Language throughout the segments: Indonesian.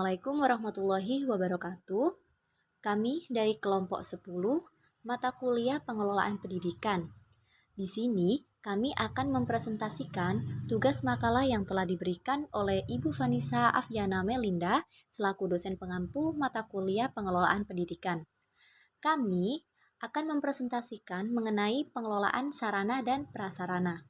Assalamualaikum warahmatullahi wabarakatuh. Kami dari kelompok 10 mata kuliah pengelolaan pendidikan. Di sini kami akan mempresentasikan tugas makalah yang telah diberikan oleh Ibu Vanessa Afiana Melinda selaku dosen pengampu mata kuliah pengelolaan pendidikan. Kami akan mempresentasikan mengenai pengelolaan sarana dan prasarana.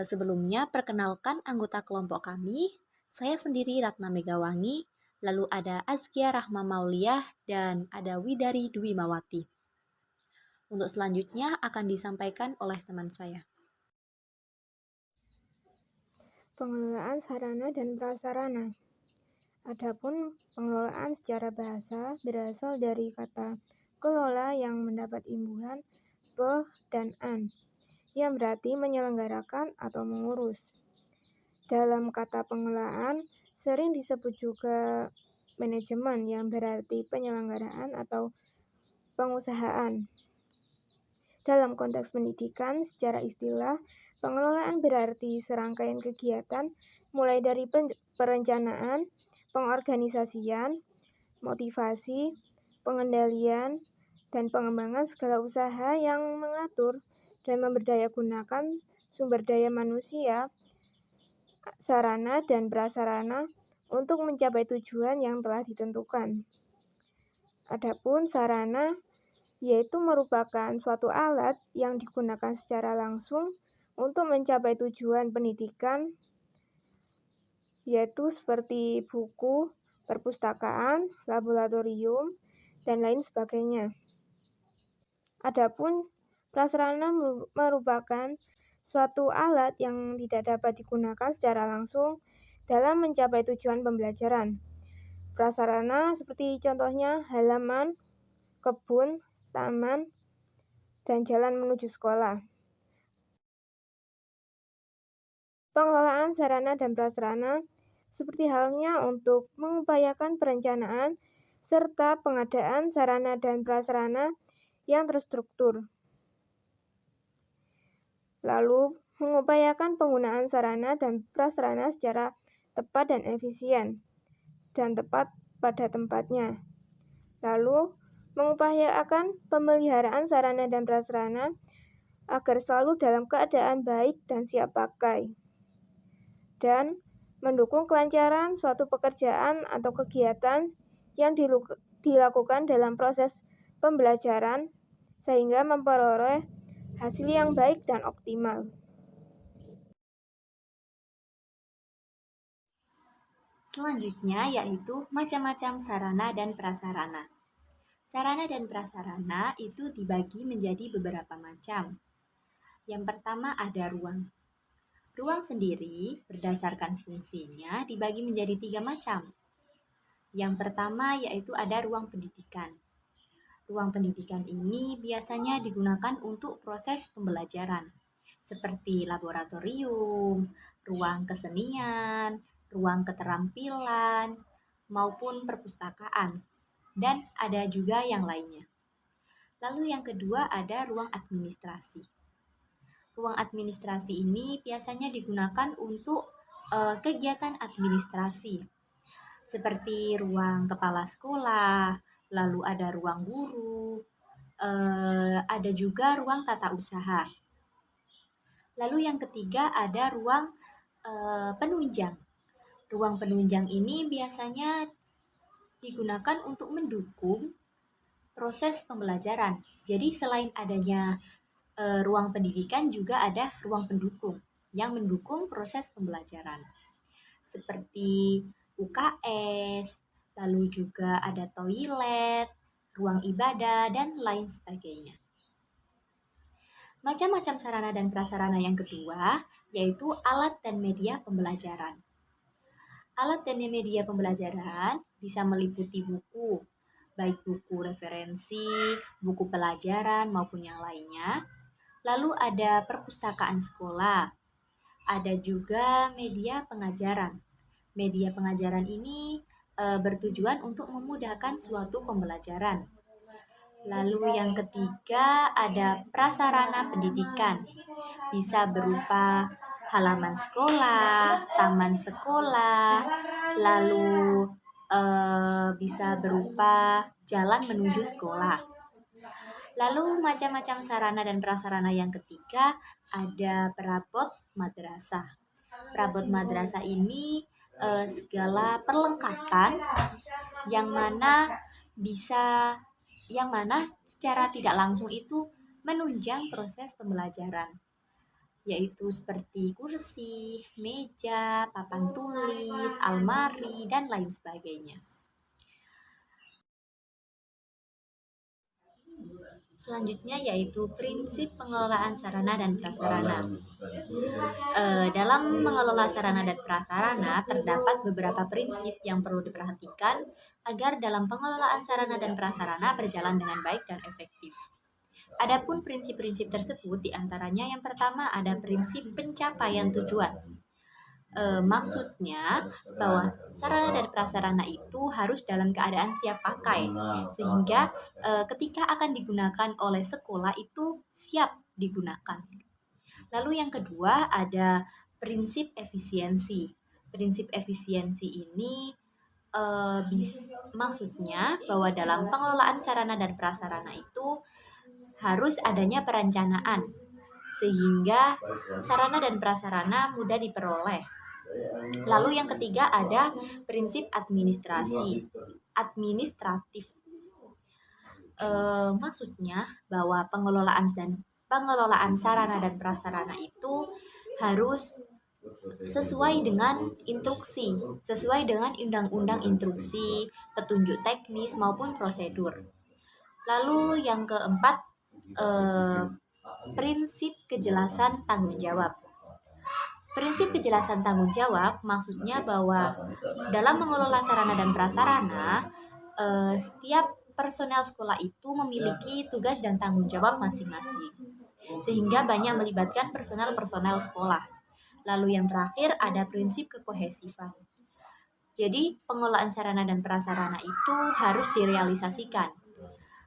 Sebelumnya, perkenalkan anggota kelompok kami. Saya sendiri Ratna Megawangi, lalu ada Azkia Rahma Mauliah, dan ada Widari Dwi Mawati. Untuk selanjutnya akan disampaikan oleh teman saya. Pengelolaan sarana dan prasarana. Adapun pengelolaan secara bahasa berasal dari kata kelola yang mendapat imbuhan pe dan an, yang berarti menyelenggarakan atau mengurus. Dalam kata pengelolaan sering disebut juga manajemen yang berarti penyelenggaraan atau pengusahaan. Dalam konteks pendidikan, secara istilah, pengelolaan berarti serangkaian kegiatan mulai dari perencanaan, pengorganisasian, motivasi, pengendalian, dan pengembangan segala usaha yang mengatur dan memberdayagunakan sumber daya manusia, sarana dan prasarana untuk mencapai tujuan yang telah ditentukan. Adapun sarana yaitu merupakan suatu alat yang digunakan secara langsung untuk mencapai tujuan pendidikan, yaitu seperti buku, perpustakaan, laboratorium, dan lain sebagainya. Adapun prasarana merupakan suatu alat yang tidak dapat digunakan secara langsung dalam mencapai tujuan pembelajaran. Prasarana seperti contohnya halaman, kebun, taman, dan jalan menuju sekolah. Pengelolaan sarana dan prasarana seperti halnya untuk mengupayakan perencanaan serta pengadaan sarana dan prasarana yang terstruktur. Lalu, mengupayakan penggunaan sarana dan prasarana secara tepat dan efisien, dan tepat pada tempatnya. Lalu, mengupayakan pemeliharaan sarana dan prasarana agar selalu dalam keadaan baik dan siap pakai, dan mendukung kelancaran suatu pekerjaan atau kegiatan yang dilakukan dalam proses pembelajaran sehingga memperoleh hasil yang baik dan optimal. Selanjutnya yaitu macam-macam sarana dan prasarana. Sarana dan prasarana itu dibagi menjadi beberapa macam. Yang pertama ada ruang. Ruang sendiri berdasarkan fungsinya dibagi menjadi 3 macam. Yang pertama yaitu ada ruang pendidikan. Ruang pendidikan ini biasanya digunakan untuk proses pembelajaran, seperti laboratorium, ruang kesenian, ruang keterampilan, maupun perpustakaan, dan ada juga yang lainnya. Lalu yang kedua ada ruang administrasi. Ruang administrasi ini biasanya digunakan untuk kegiatan administrasi, seperti ruang kepala sekolah, lalu ada ruang guru, ada juga ruang tata usaha. Lalu yang ketiga ada ruang penunjang. Ruang penunjang ini biasanya digunakan untuk mendukung proses pembelajaran. Jadi selain adanya ruang pendidikan juga ada ruang pendukung yang mendukung proses pembelajaran. Seperti UKS, lalu juga ada toilet, ruang ibadah, dan lain sebagainya. Macam-macam sarana dan prasarana yang kedua yaitu alat dan media pembelajaran. Alat dan media pembelajaran bisa meliputi buku, baik buku referensi, buku pelajaran maupun yang lainnya. Lalu ada perpustakaan sekolah, ada juga media pengajaran. Media pengajaran ini bertujuan untuk memudahkan suatu pembelajaran. Lalu yang ketiga ada prasarana pendidikan, bisa berupa halaman sekolah, taman sekolah, lalu bisa berupa jalan menuju sekolah. Lalu macam-macam sarana dan prasarana yang ketiga ada perabot madrasah. Perabot madrasah ini segala perlengkapan yang mana secara tidak langsung itu menunjang proses pembelajaran, yaitu seperti kursi, meja, papan tulis, almari, dan lain sebagainya. Selanjutnya yaitu prinsip pengelolaan sarana dan prasarana. Dalam mengelola sarana dan prasarana terdapat beberapa prinsip yang perlu diperhatikan agar dalam pengelolaan sarana dan prasarana berjalan dengan baik dan efektif. Adapun prinsip-prinsip tersebut diantaranya yang pertama ada prinsip pencapaian tujuan. Maksudnya bahwa sarana dan prasarana itu harus dalam keadaan siap pakai, sehingga ketika akan digunakan oleh sekolah itu siap digunakan. Lalu yang kedua ada prinsip efisiensi. Prinsip efisiensi ini maksudnya bahwa dalam pengelolaan sarana dan prasarana itu harus adanya perencanaan, sehingga sarana dan prasarana mudah diperoleh. Lalu yang ketiga ada prinsip administratif. Maksudnya bahwa pengelolaan sarana dan prasarana itu harus sesuai dengan instruksi, sesuai dengan undang-undang instruksi, petunjuk teknis maupun prosedur. Lalu yang keempat prinsip kejelasan tanggung jawab. Prinsip kejelasan tanggung jawab maksudnya bahwa dalam mengelola sarana dan prasarana, setiap personel sekolah itu memiliki tugas dan tanggung jawab masing-masing, sehingga banyak melibatkan personel-personel sekolah. Lalu yang terakhir ada prinsip kekohesifan. Jadi pengelolaan sarana dan prasarana itu harus direalisasikan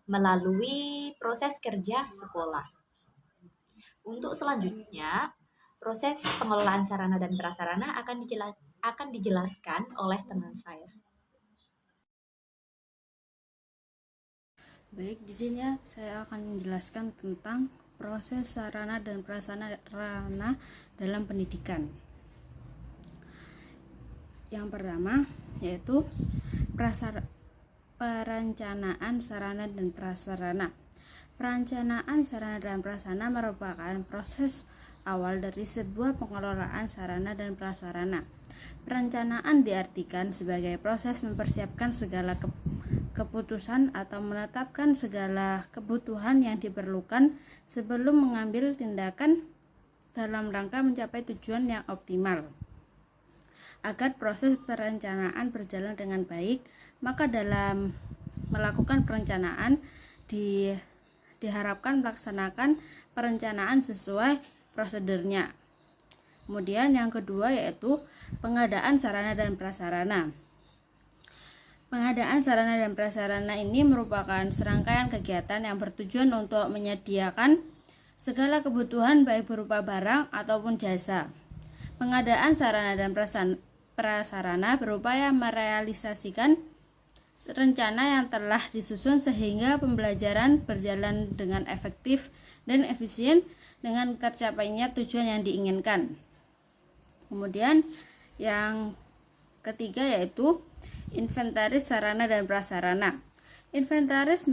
melalui proses kerja sekolah. Untuk selanjutnya, proses pengelolaan sarana dan prasarana akan dijelaskan oleh teman saya. Baik, di sini saya akan menjelaskan tentang proses sarana dan prasarana dalam pendidikan. Yang pertama yaitu perencanaan sarana dan prasarana. Perencanaan sarana dan prasarana merupakan proses awal dari sebuah pengelolaan sarana dan prasarana. Perencanaan diartikan sebagai proses mempersiapkan segala keputusan atau menetapkan segala kebutuhan yang diperlukan sebelum mengambil tindakan dalam rangka mencapai tujuan yang optimal. Agar proses perencanaan berjalan dengan baik, maka dalam melakukan perencanaan diharapkan melaksanakan perencanaan sesuai prosedurnya. Kemudian yang kedua yaitu pengadaan sarana dan prasarana. Pengadaan sarana dan prasarana ini merupakan serangkaian kegiatan yang bertujuan untuk menyediakan segala kebutuhan baik berupa barang ataupun jasa. Pengadaan sarana dan prasarana berupaya merealisasikan rencana yang telah disusun sehingga pembelajaran berjalan dengan efektif dan efisien dengan tercapainya tujuan yang diinginkan. Kemudian yang ketiga yaitu inventaris sarana dan prasarana. Inventaris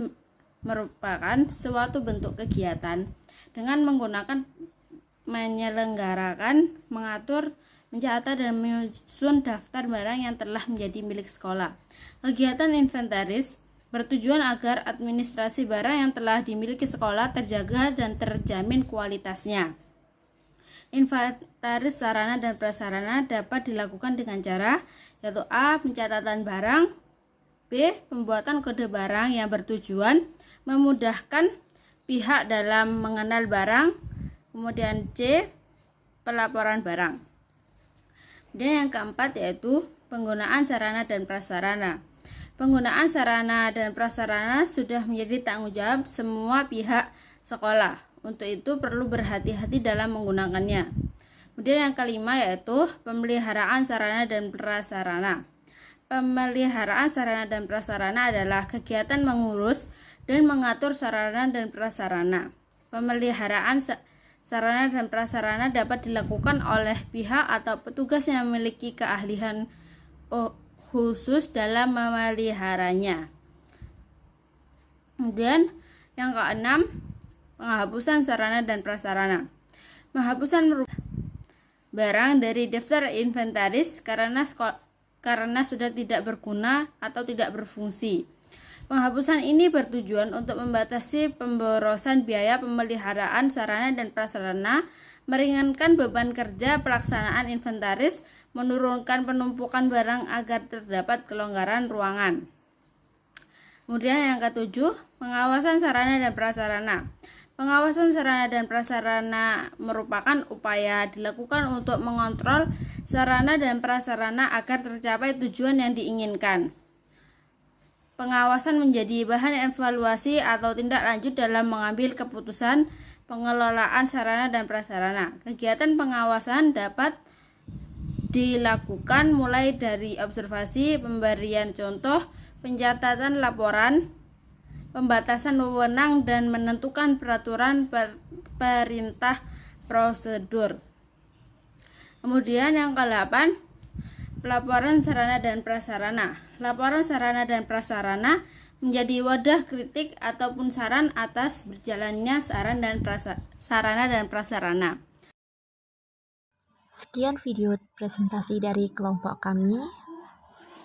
merupakan suatu bentuk kegiatan dengan menggunakan menyelenggarakan, mengatur, mencatat dan menyusun daftar barang yang telah menjadi milik sekolah. Kegiatan inventaris bertujuan agar administrasi barang yang telah dimiliki sekolah terjaga dan terjamin kualitasnya. Inventaris sarana dan prasarana dapat dilakukan dengan cara yaitu A. Pencatatan barang, B. Pembuatan kode barang yang bertujuan memudahkan pihak dalam mengenal barang, kemudian C. Pelaporan barang. Dan yang keempat yaitu penggunaan sarana dan prasarana. Penggunaan sarana dan prasarana sudah menjadi tanggung jawab semua pihak sekolah. Untuk itu perlu berhati-hati dalam menggunakannya. Kemudian yang kelima yaitu pemeliharaan sarana dan prasarana. Pemeliharaan sarana dan prasarana adalah kegiatan mengurus dan mengatur sarana dan prasarana. Pemeliharaan sarana dan prasarana dapat dilakukan oleh pihak atau petugas yang memiliki keahlian khusus dalam memeliharanya. Kemudian yang keenam, penghapusan sarana dan prasarana. Penghapusan merupakan barang dari daftar inventaris karena sudah tidak berguna atau tidak berfungsi. Penghapusan ini bertujuan untuk membatasi pemborosan biaya pemeliharaan sarana dan prasarana, meringankan beban kerja pelaksanaan inventaris, menurunkan penumpukan barang agar terdapat kelonggaran ruangan. Kemudian yang ketujuh, pengawasan sarana dan prasarana. Pengawasan sarana dan prasarana merupakan upaya dilakukan untuk mengontrol sarana dan prasarana agar tercapai tujuan yang diinginkan. Pengawasan menjadi bahan evaluasi atau tindak lanjut dalam mengambil keputusan pengelolaan sarana dan prasarana. Kegiatan pengawasan dapat dilakukan mulai dari observasi, pemberian contoh, pencatatan laporan, pembatasan wewenang, dan menentukan peraturan perintah prosedur. Kemudian yang ke-8, pelaporan sarana dan prasarana. Laporan sarana dan prasarana menjadi wadah kritik ataupun saran atas berjalannya sarana dan prasarana. Sekian video presentasi dari kelompok kami.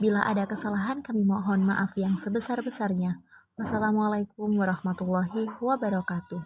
Bila ada kesalahan, kami mohon maaf yang sebesar-besarnya. Wassalamualaikum warahmatullahi wabarakatuh.